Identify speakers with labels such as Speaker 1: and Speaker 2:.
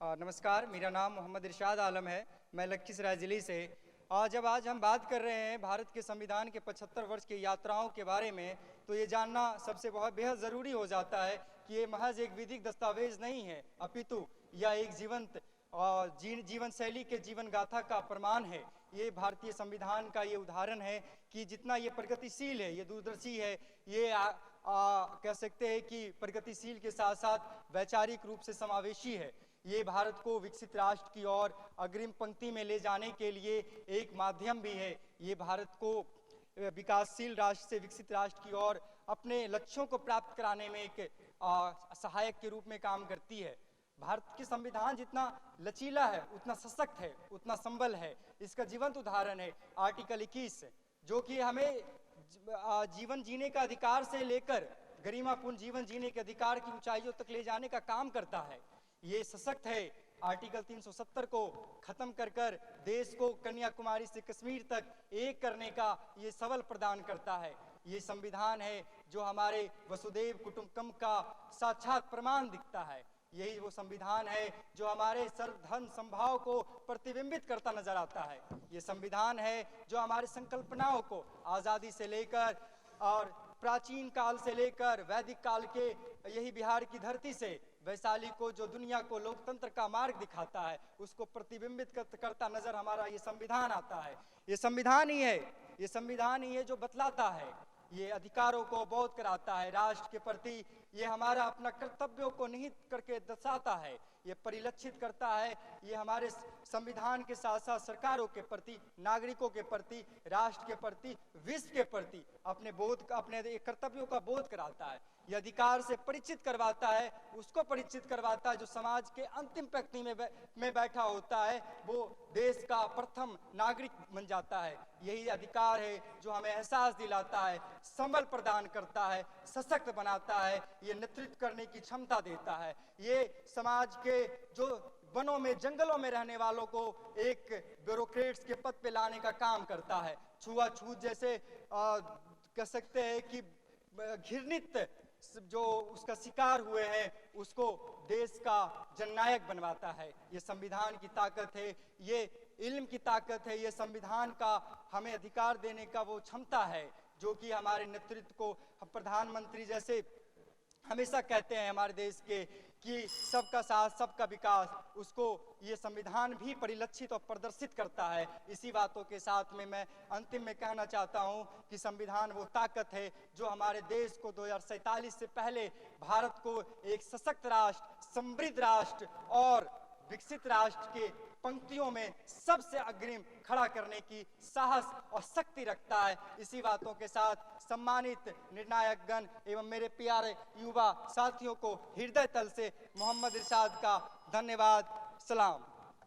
Speaker 1: नमस्कार, मेरा नाम मोहम्मद इरशाद आलम है। मैं लखीसराय ज़िले से। जब आज हम बात कर रहे हैं भारत के संविधान के 75 वर्ष की यात्राओं के बारे में, तो ये जानना सबसे बहुत बेहद ज़रूरी हो जाता है कि ये महज एक विधिक दस्तावेज नहीं है, अपितु यह एक जीवंत जीवन शैली के जीवन गाथा का प्रमाण है। ये भारतीय संविधान का ये उदाहरण है कि जितना ये प्रगतिशील है, ये दूरदर्शी है, ये कह सकते हैं कि प्रगतिशील के साथ साथ वैचारिक रूप से समावेशी है। ये भारत को विकसित राष्ट्र की ओर अग्रिम पंक्ति में ले जाने के लिए एक माध्यम भी है। ये भारत को विकासशील राष्ट्र से विकसित राष्ट्र की ओर अपने लक्ष्यों को प्राप्त कराने में एक सहायक के रूप में काम करती है। भारत की संविधान जितना लचीला है, उतना सशक्त है, उतना संबल है। इसका जीवंत उदाहरण है आर्टिकल 21, जो कि हमें जीवन जीने का अधिकार से लेकर गरिमापूर्ण जीवन जीने के अधिकार की ऊंचाइयों तक ले जाने का काम करता है। ये सशक्त है। आर्टिकल 370 को खत्म कर देश को कन्याकुमारी से कश्मीर तक एक करने का ये सबल प्रदान करता है। ये संविधान है जो हमारे वसुधैव कुटुंबकम का साक्षात प्रमाण दिखता है। यही वो संविधान है जो हमारे सर्वधर्म समभाव को प्रतिबिंबित करता नजर आता है। ये संविधान है जो हमारे संकल्पनाओं को आज़ादी से लेकर और प्राचीन काल से लेकर वैदिक काल के यही बिहार की धरती से वैशाली को जो दुनिया को लोकतंत्र का मार्ग दिखाता है, उसको प्रतिबिंबित करता नजर हमारा ये संविधान आता है। ये संविधान ही है, ये संविधान ही है जो बतलाता है, ये अधिकारों को अवबोध कराता है राष्ट्र के प्रति। ये हमारा अपना कर्तव्यों को निहित करके दर्शाता है, ये परिलक्षित करता है। ये हमारे संविधान के साथ साथ सरकारों के प्रति, नागरिकों के प्रति, राष्ट्र के प्रति, विश्व के प्रति अपने कर्तव्यों का बोध कराता है। ये अधिकार से परिचित करवाता है, उसको परिचित करवाता है जो समाज के अंतिम पंक्ति में बैठा होता है, वो देश का प्रथम नागरिक बन जाता है। यही अधिकार है जो हमें एहसास दिलाता है, संबल प्रदान करता है, सशक्त बनाता है, ये नेतृत्व करने की क्षमता देता है। ये समाज के जो वनों में, जंगलों में रहने वालों को एक ब्यूरोक्रेट्स के पद पे लाने का काम करता है। छुआछूत जैसे कह सकते हैं कि घृणित जो उसका शिकार हुए हैं, उसको देश का जननायक बनवाता है। ये संविधान की ताकत है, ये इल्म की ताकत है, ये संविधान का हमें अधिकार देने का वो क्षमता है जो कि हमारे नेतृत्व को, प्रधानमंत्री जैसे हमेशा कहते हैं हमारे देश के कि सबका साथ सबका विकास, उसको ये संविधान भी परिलक्षित और प्रदर्शित करता है। इसी बातों के साथ में मैं अंतिम में कहना चाहता हूँ कि संविधान वो ताकत है जो हमारे देश को 2047 से पहले भारत को एक सशक्त राष्ट्र, समृद्ध राष्ट्र और विकसित राष्ट्र के पंक्तियों में सबसे अग्रिम खड़ा करने की साहस और शक्ति रखता है। इसी बातों के साथ सम्मानित निर्णायक गण एवं मेरे प्यारे युवा साथियों को हृदय तल से मोहम्मद इरशाद का धन्यवाद। सलाम।